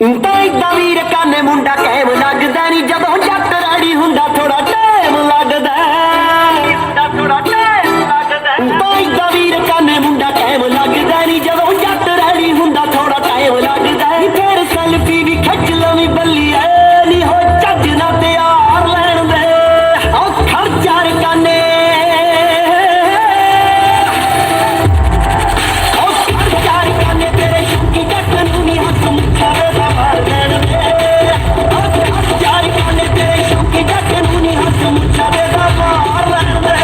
ਤਾਂ ਵੀਰ ਕਾਨੇ ਮੁੰਡਾ ਕੈਮ ਲੱਗਦਾ ਨਹੀਂ ਜਦੋਂ ਜੱਟ ready ਹੁੰਦਾ ਥੋੜਾ time ਲੱਗਦਾ ਥੋੜਾ ਟਾਈਮ ਲੱਗਦਾ ਤਾਂ ਵੀਰ ਕਾਨੇ ਮੁੰਡਾ ਕੈਮ ਲੱਗਦਾ ਨਹੀਂ ਜਦੋਂ ਜੱਟ ਰੈਡੀ ਹੁੰਦਾ ਥੋੜਾ ਟਾਈਮ ਲੱਗਦਾ ਫਿਰ ਸੈਲਫੀ ਵੀ ਖਿੱਚ ਲਵੀਂ ਬੱਲੀ ਐ ਨਹੀਂ ਹੋ ਚੱਜ ਨਾ ਤਿਆਰ ਲੈਣ ਦੇ ਉਹ ਖਰਚਾ ਕਾਨੇ ਤੇਰੇ ਸ਼ੌਕੀ ਜੱਟ ਨੂੰ ਨਹੀਂ ਹੱਥ ਮੁੱਠਾ ਦਾ ਮਾਰ ਲੈਣ ਦੇ ਯਾਰ ਕਾਨੇ ਤੇਰੇ ਸ਼ੌਕੀ ਜੱਟ ਨੂੰ ਨਹੀਂ ਹੱਥ ਮੁੱਠਾ ਦਾ ਮਾਰ ਲੈਣ ਦੇ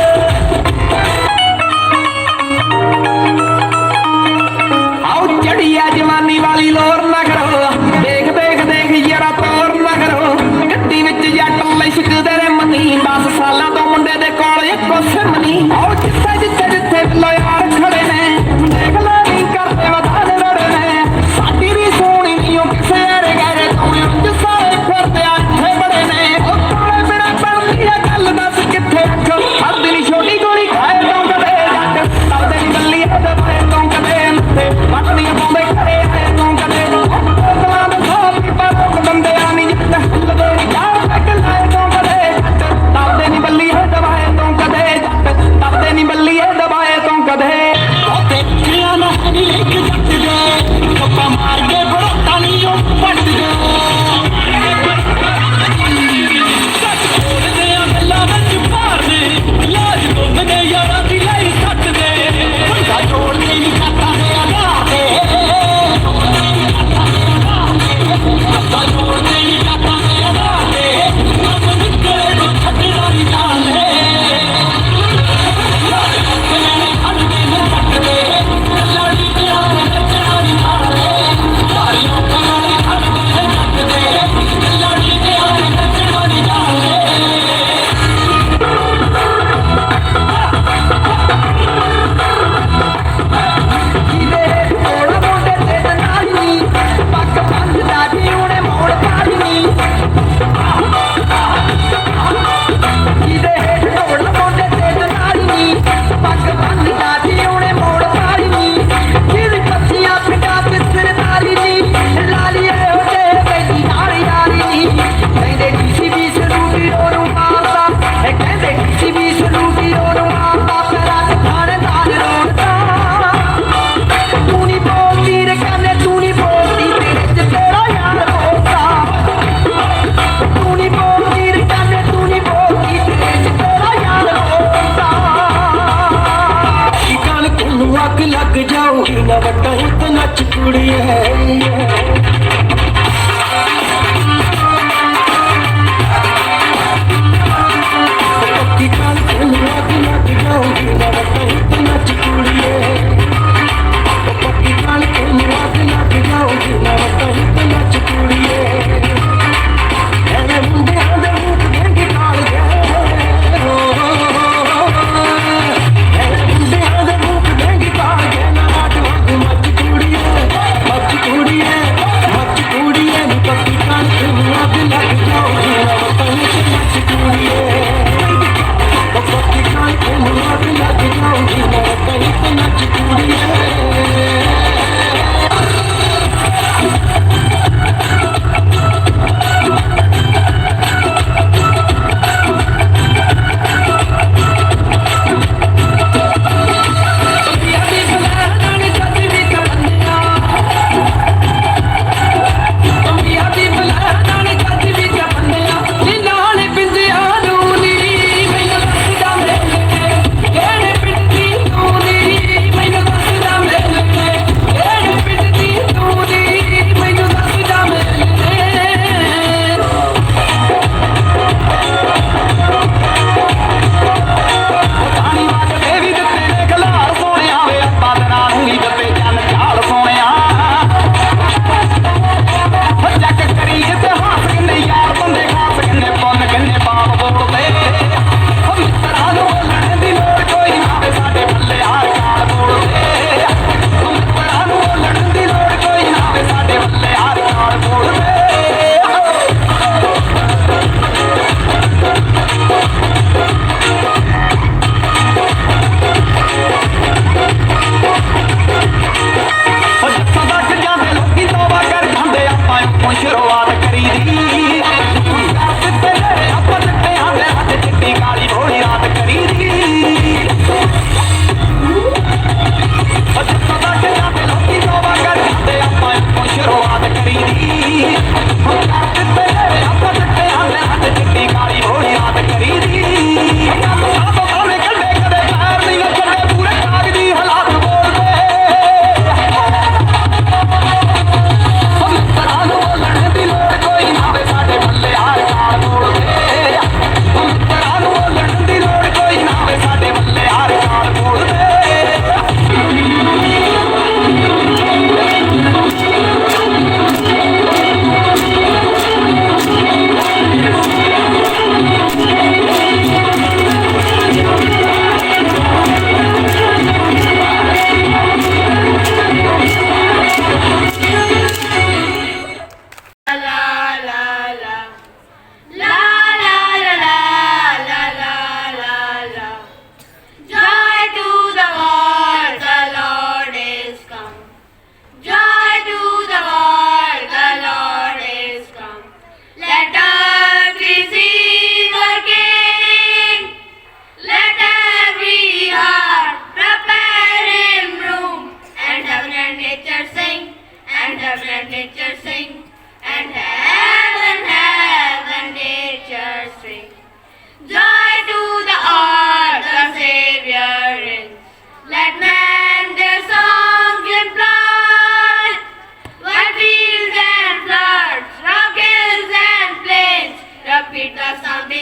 ਆਓ ਚੜੀ ਆ ਜਵਾਨੀ ਵਾਲੀ ਲੋਰ ਨਾ ਕਰੋ ਦੇਖ ਦੇਖ ਦੇਖ ਯਾਰਾ ਤੋਰ ਨਾ ਕਰੋ ਗੱਡੀ ਵਿੱਚ ਜੱਟ ਲਿਸ਼ਕਦੇ ਨੇ ਮਨੀ 10 ਸਾਲਾਂ ਤੋਂ ਮੁੰਡੇ ਦੇ ਕੋਲ ਇੱਕੋ ਸਿਮ ਨਹੀਂ ਆਓ ਜਿੱਥੇ ਜਿੱਥੇ ਜਿੱਥੇ ਲੋ ਯਾਰ ਖੜੇ ਨੇ ਦੇਖ ਲੈ ਨਹੀਂ ਕਰਦੇ ਵਧਾਣੇ ਰੜੇ ਨੇ ਸਾਡੀ ਵੀ ਸੋਹਣੀ ਨਹੀਂ ਉਹ ਕਿਸੇ ਯਾਰੇ ਗੈਰੇ ਤੋਂ ਉੱਚ ਸਾਰੇ ਫਿਰਦੇ ਆ ਇੱਥੇ ਬੜੇ ਨੇ ਉਹ ਕਾਲੇ ਬਿਨਾ ਬਣਦੀ ਆ ਗੱਲ ਦੱਸ ਕਿੱਥੇ ਰੱਖ ਹਰ ਦਿਨ ਛੋਟੀ ਗੋਲੀ ਖਾਏ ਤੋਂ ਕਦੇ ਜੱਟ ਤਲਦੇ ਨਹੀਂ ਬੱਲੀ ਇਹਦੇ ਬਾਰੇ ਤੋਂ ਕਦੇ ਨੱਤੇ ਪਟਨੀਆਂ ਪਾਉਂਦੇ ਘਰੇ ਆਏ ਤੋਂ ਕਦੇ ਬੋਤਲਾਂ ਦੇ ਸੋਪੀ ਪਰ ਬੰਦਿਆਂ ਨਹੀਂ ਜੱਟ ਹਿੱਲਦੇ ਨਹੀਂ ਯਾਰ ਤੱਕ ਲਾਏ ਤੋਂ ਕਦੇ ਜੱਟ ਤਲਦੇ ਨਹੀਂ ਬੱਲੀ ਇਹਦੇ ਬਾਰੇ ਤੋਂ ਕਦੇ ਜੱਟ ਤਲਦੇ ਨਹੀਂ ਬੱਲੀ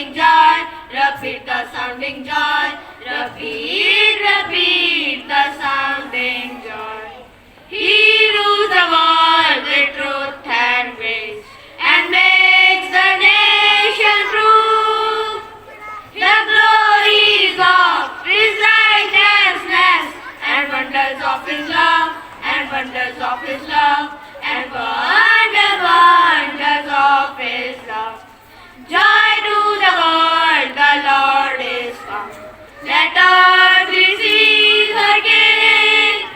sounding joy. Repeat the sounding joy. Repeat, repeat the sounding joy. He rules the world with truth and grace and makes the nation prove the glories of His righteousness and wonders of His love and wonders of His love and wonders of His love. Joy to the world, the Lord is come. Let earth receive her King.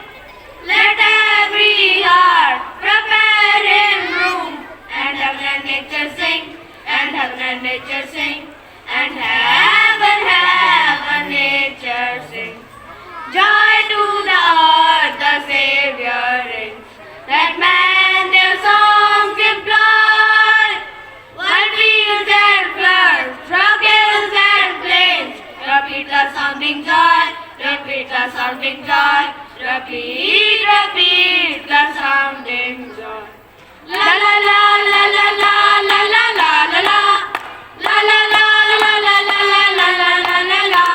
Let every heart prepare Him room, and heaven and nature sing, and heaven and nature sing, and heaven nature sing. Joy to the earth, the Savior reigns. Let man their songs employ, while fields and floods, struggles and plains. Repeat the sounding joy, repeat the sounding joy, repeat, repeat the sounding joy. La la la la la la la la la la la. La la la la la la la la la la la la.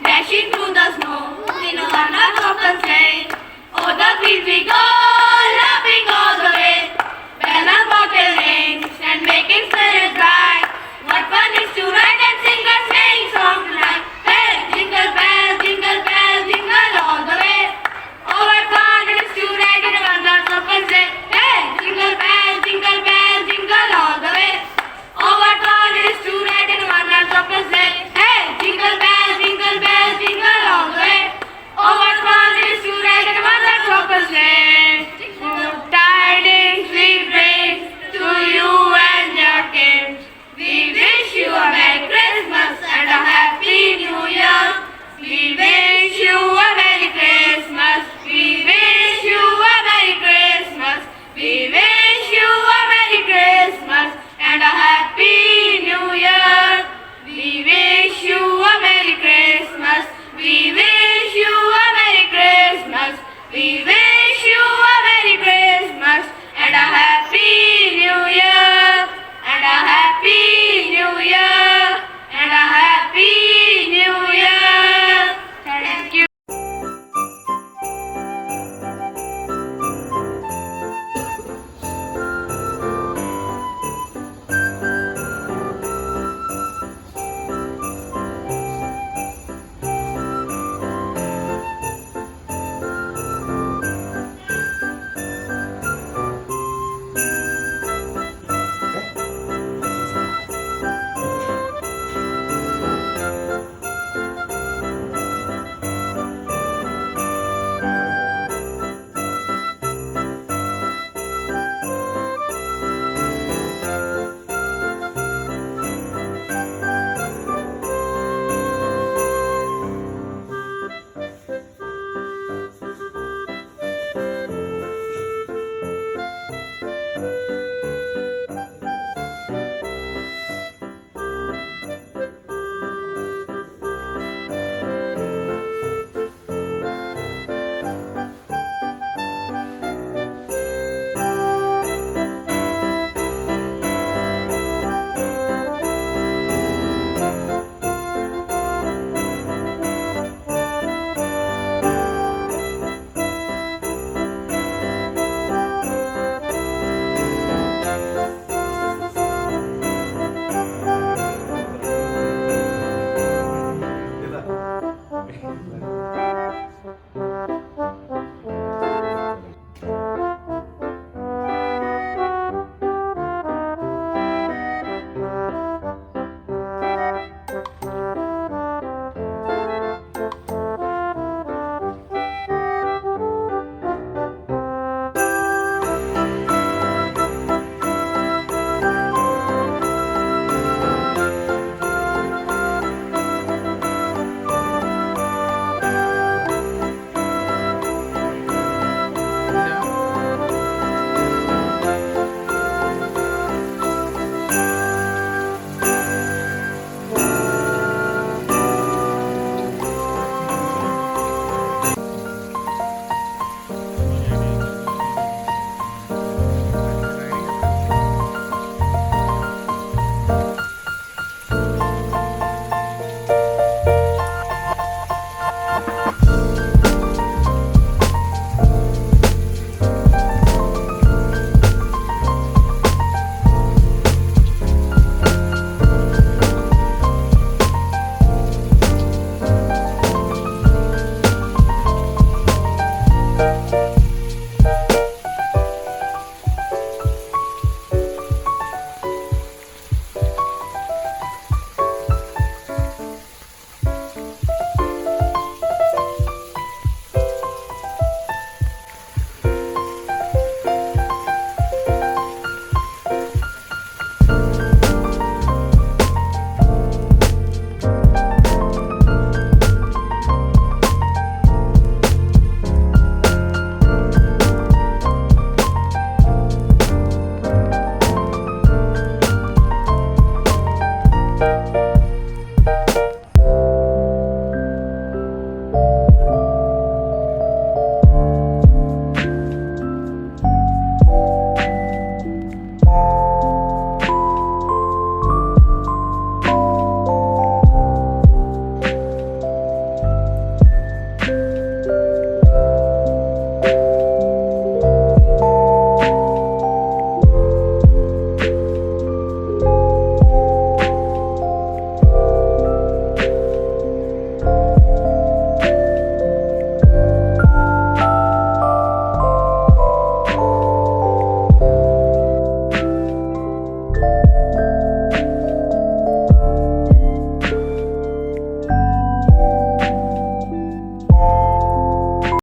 Dashing through the snow in a one open sleigh. Oh, the fields we go, laughing all the way. Bells and bottle rings and making spirits bright. What fun is to ride and sing a sleighing song tonight. Hey, jingle bells, jingle all the way. Oh, what fun it is to ride in a one open sleigh. Hey, jingle bells, jingle all the way. Oh, what fun it is to ride in a you.